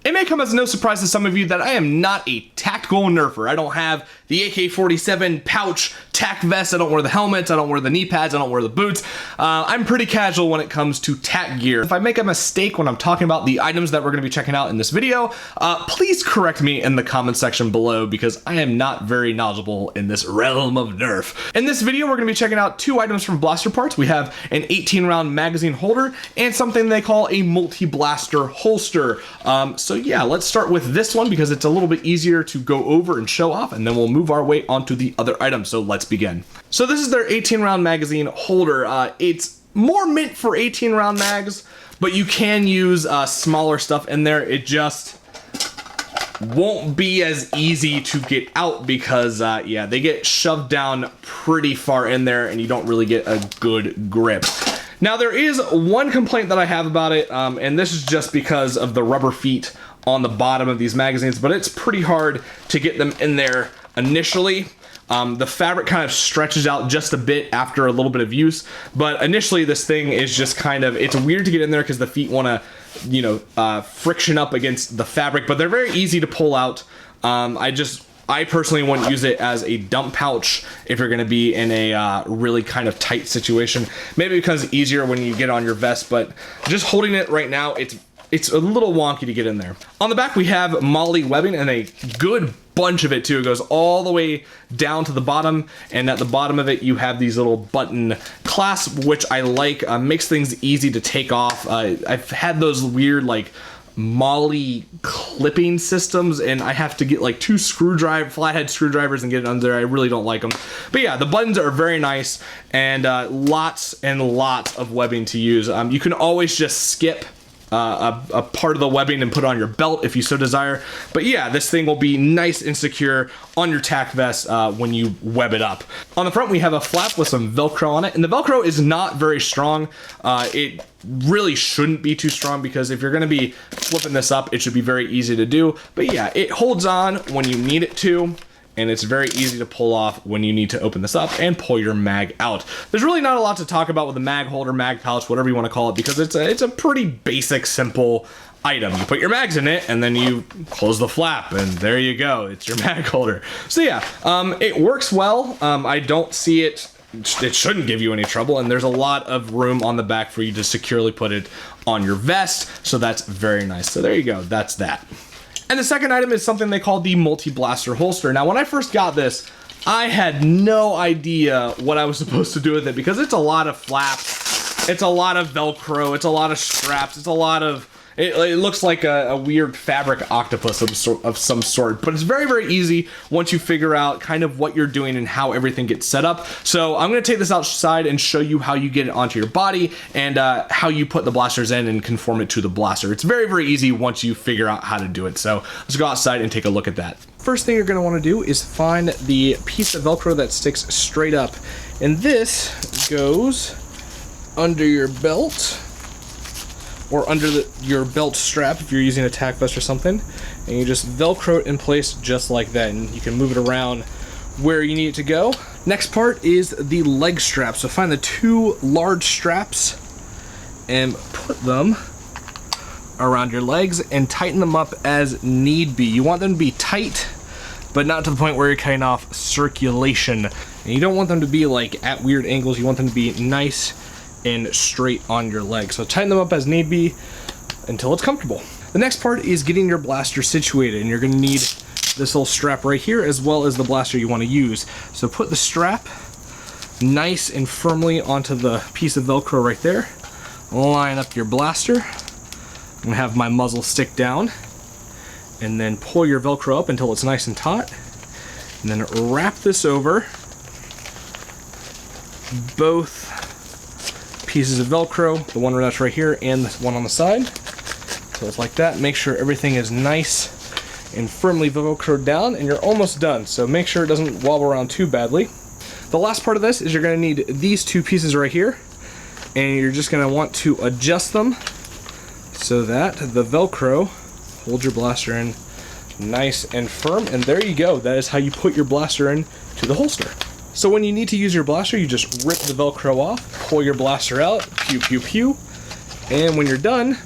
It may come as no surprise to some of you that I am not a tactical nerfer. I don't have the AK-47 pouch tac vest, I don't wear the helmets, I don't wear the knee pads, I don't wear the boots. I'm pretty casual when it comes to tac gear. If I make a mistake when I'm talking about the items that we're going to be checking out in this video, please correct me in the comment section below because I am not very knowledgeable in this realm of nerf. In this video, we're going to be checking out two items from BlasterParts. We have an 18-round magazine holder and something they call a multi-blaster holster. So yeah, let's start with this one because it's a little bit easier to go over and show off, and then we'll move our way onto the other items. So let's begin. So this is their 18-round magazine holder. It's more meant for 18-round mags, but you can use smaller stuff in there. It just won't be as easy to get out because yeah, they get shoved down pretty far in there and you don't really get a good grip. Now there is one complaint that I have about it, and this is just because of the rubber feet on the bottom of these magazines, but it's pretty hard to get them in there initially. The fabric kind of stretches out just a bit after a little bit of use, but initially this thing is just kind of, it's weird to get in there because the feet want to, you know, friction up against the fabric, but they're very easy to pull out. I personally wouldn't use it as a dump pouch if you're going to be in a really kind of tight situation. Maybe it becomes easier when you get on your vest, but just holding it right now, it's a little wonky to get in there. On the back we have moly webbing, and a good bunch of it too. It goes all the way down to the bottom, and at the bottom of it you have these little button clasps, which I like. Makes things easy to take off. I've had those weird like moly clipping systems, and I have to get like two flathead screwdrivers and get it under there. I really don't like them. But yeah, the buttons are very nice, and lots of webbing to use. You can always just skip a part of the webbing and put it on your belt if you so desire. But yeah, this thing will be nice and secure on your tac vest when you web it up. On the front we have a flap with some Velcro on it, and the Velcro is not very strong. It really shouldn't be too strong because if you're going to be flipping this up, it should be very easy to do. But yeah, it holds on when you need it to, and it's very easy to pull off when you need to open this up and pull your mag out. There's really not a lot to talk about with the mag holder, mag pouch, whatever you want to call it, because it's a pretty basic, simple item. You put your mags in it and then you close the flap and there you go. It's your mag holder. So yeah, it works well. I don't see it shouldn't give you any trouble, and there's a lot of room on the back for you to securely put it on your vest, so that's very nice. So there you go, that's that. And the second item is something they call the multi-blaster holster. Now when I first got this, I had no idea what I was supposed to do with it because it's a lot of flaps, it's a lot of Velcro, it's a lot of straps, it's a lot of, it looks like a weird fabric octopus of some sort, but it's very easy once you figure out kind of what you're doing and how everything gets set up. So I'm going to take this outside and show you how you get it onto your body and how you put the blasters in and conform it to the blaster. It's very easy once you figure out how to do it. So let's go outside and take a look at that. First thing you're going to want to do is find the piece of Velcro that sticks straight up, and this goes under your belt or under your belt strap if you're using a tac vest or something, and you just Velcro it in place just like that, and you can move it around where you need it to go. Next part is the leg strap. So find the two large straps and put them around your legs and tighten them up as need be. You want them to be tight, but not to the point where you're cutting off circulation. And you don't want them to be like at weird angles. You want them to be nice and straight on your leg. So tighten them up as need be until it's comfortable. The next part is getting your blaster situated, and you're gonna need this little strap right here as well as the blaster you wanna use. So put the strap nice and firmly onto the piece of Velcro right there. Line up your blaster. I'm gonna have my muzzle stick down, and then pull your Velcro up until it's nice and taut, and then wrap this over both pieces of Velcro, the one that's right here and the one on the side. So it's like that. Make sure everything is nice and firmly Velcroed down, and you're almost done. So make sure it doesn't wobble around too badly. The last part of this is you're going to need these two pieces right here, and you're just going to want to adjust them so that the Velcro holds your blaster in nice and firm, and there you go. That is how you put your blaster in to the holster. So when you need to use your blaster, you just rip the Velcro off, pull your blaster out, pew pew pew, and when you're done,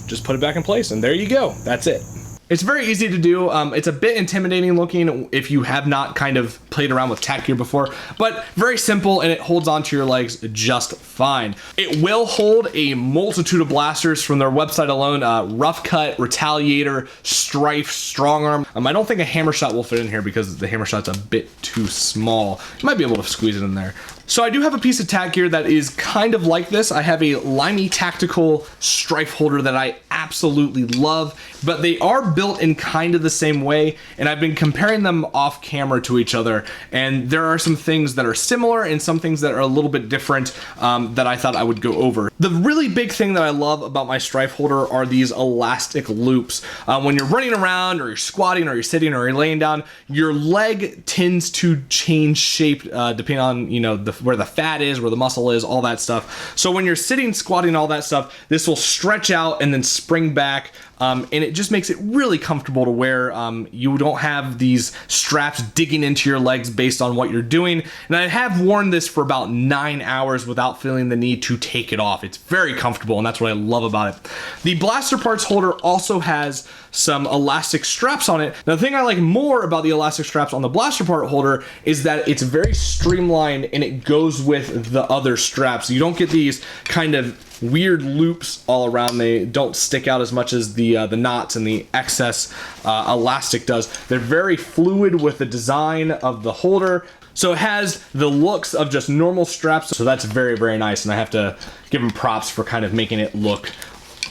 just put it back in place, and there you go. That's it. It's very easy to do. It's a bit intimidating looking if you have not kind of played around with tack gear before, but very simple, and it holds onto your legs just fine. It will hold a multitude of blasters from their website alone. Roughcut, Retaliator, Stryfes, Strong Arm. I don't think a hammer shot will fit in here because the hammer shot's a bit too small. You might be able to squeeze it in there. So I do have a piece of tack gear that is kind of like this. I have a Limey Tactical Stryfe holder that I absolutely love, but they are built in kind of the same way, and I've been comparing them off camera to each other, and there are some things that are similar and some things that are a little bit different that I thought I would go over. The really big thing that I love about my Stryfe holder are these elastic loops. When you're running around, or you're squatting, or you're sitting, or you're laying down, your leg tends to change shape depending on, you know, where the fat is, where the muscle is, all that stuff. So when you're sitting, squatting, all that stuff, this will stretch out and then spring back. And it just makes it really comfortable to wear. You don't have these straps digging into your legs based on what you're doing. And I have worn this for about 9 hours without feeling the need to take it off. It's very comfortable, and that's what I love about it. The BlasterParts holder also has some elastic straps on it. Now, the thing I like more about the elastic straps on the BlasterPart holder is that it's very streamlined and it goes with the other straps. You don't get these kind of weird loops all around. They don't stick out as much as the knots and the excess elastic does. They're very fluid with the design of the holder. So it has the looks of just normal straps. So that's very, very nice. And I have to give them props for kind of making it look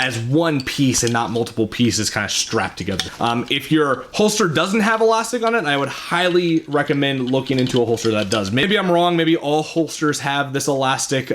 as one piece and not multiple pieces kind of strapped together. If your holster doesn't have elastic on it, I would highly recommend looking into a holster that does. Maybe I'm wrong, maybe all holsters have this elastic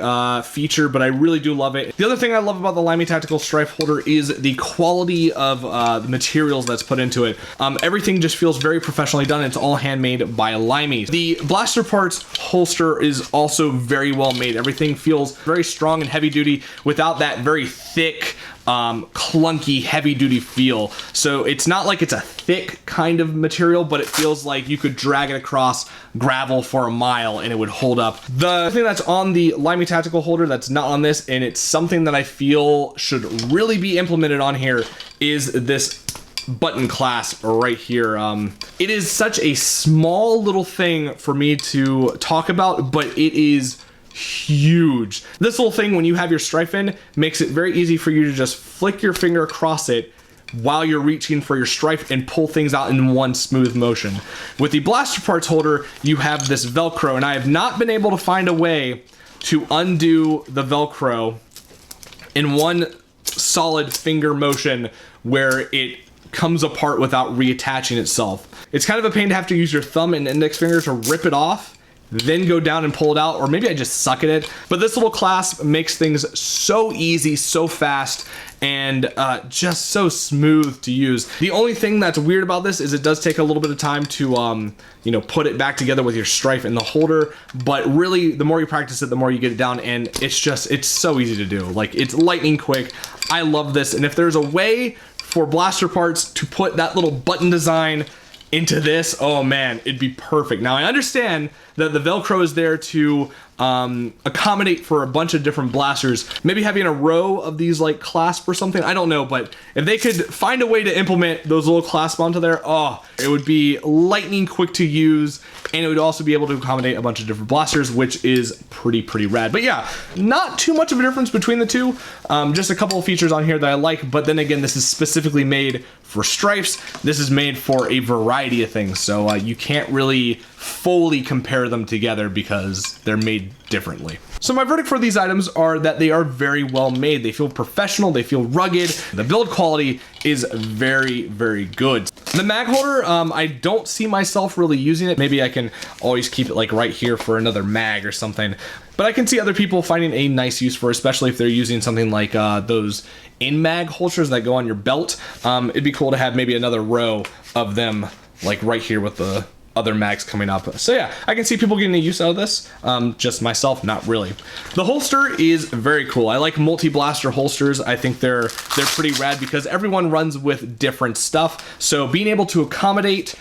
feature, but I really do love it. The other thing I love about the Limey Tactical Stryfe holder is the quality of the materials that's put into it. Everything just feels very professionally done. It's all handmade by Limey. The BlasterParts holster is also very well made. Everything feels very strong and heavy duty without that very thick, clunky, heavy-duty feel. So it's not like it's a thick kind of material, but it feels like you could drag it across gravel for a mile and it would hold up. The thing that's on the Limey Tactical holder that's not on this, and it's something that I feel should really be implemented on here, is this button clasp right here. It is such a small little thing for me to talk about, but it is huge. This little thing, when you have your Stryfe in, makes it very easy for you to just flick your finger across it while you're reaching for your Stryfe and pull things out in one smooth motion. With the BlasterParts holder, you have this Velcro, and I have not been able to find a way to undo the Velcro in one solid finger motion where it comes apart without reattaching itself. It's kind of a pain to have to use your thumb and index finger to rip it off, then go down and pull it out, or maybe I just suck at it. But this little clasp makes things so easy, so fast, and just so smooth to use. The only thing that's weird about this is it does take a little bit of time to you know, put it back together with your Stryfe in the holder, but really the more you practice it, the more you get it down, and it's so easy to do. Like, it's lightning quick. I love this, and if there's a way for BlasterParts to put that little button design into this, oh man, it'd be perfect. Now, I understand that the Velcro is there to accommodate for a bunch of different blasters. Maybe having a row of these like clasp or something, I don't know, but if they could find a way to implement those little clasp onto there, oh, it would be lightning quick to use, and it would also be able to accommodate a bunch of different blasters, which is pretty rad. But yeah, not too much of a difference between the two. Just a couple of features on here that I like, but then again, this is specifically made for Stryfes. This is made for a variety of things, so you can't really fully compare them together because they're made differently. So my verdict for these items are that they are very well made. They feel professional, they feel rugged. The build quality is very good. The mag holder, I don't see myself really using it. Maybe I can always keep it like right here for another mag or something. But I can see other people finding a nice use for it, especially if they're using something like those in-mag holsters that go on your belt. It'd be cool to have maybe another row of them like right here with the other mags coming up. So yeah, I can see people getting a use out of this. Just myself, not really. The holster is very cool. I like multi-blaster holsters. I think they're pretty rad because everyone runs with different stuff. So being able to accommodate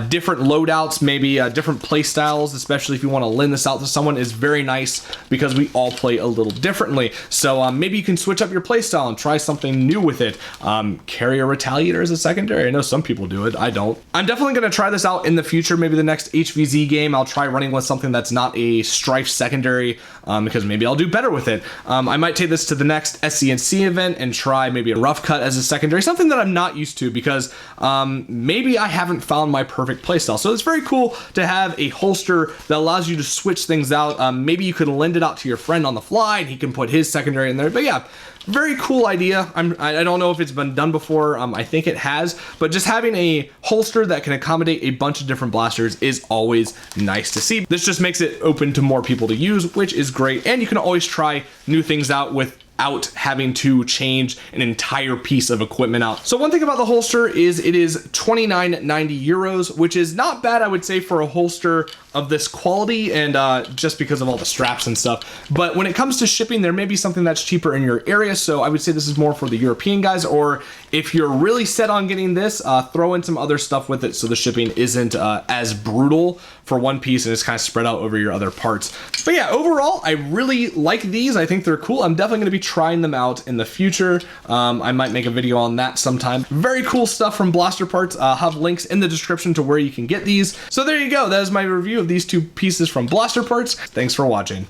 different loadouts, maybe different play styles, especially if you want to lend this out to someone, is very nice because we all play a little differently. So maybe you can switch up your play style and try something new with it. Carry a Retaliator as a secondary. I know some people do it. I don't. I'm definitely going to try this out in the future. Maybe the next HVZ game, I'll try running with something that's not a Stryfes secondary because maybe I'll do better with it. I might take this to the next SCNC event and try maybe a rough cut as a secondary, something that I'm not used to because maybe I haven't found my perfect playstyle. So it's very cool to have a holster that allows you to switch things out. Maybe you could lend it out to your friend on the fly and he can put his secondary in there. But yeah, very cool idea. I don't know if it's been done before. I think it has, but just having a holster that can accommodate a bunch of different blasters is always nice to see. This just makes it open to more people to use, which is great. And you can always try new things out without having to change an entire piece of equipment out. So one thing about the holster is it is 29.90 euros, which is not bad, I would say, for a holster of this quality and just because of all the straps and stuff. But when it comes to shipping, there may be something that's cheaper in your area. So I would say this is more for the European guys, or if you're really set on getting this, throw in some other stuff with it so the shipping isn't as brutal for one piece and it's kind of spread out over your other parts. But yeah, overall, I really like these. I think they're cool. I'm definitely going to be trying them out in the future. I might make a video on that sometime. Very cool stuff from BlasterParts. I'll have links in the description to where you can get these. So there you go. That is my review of these two pieces from BlasterParts. Thanks for watching.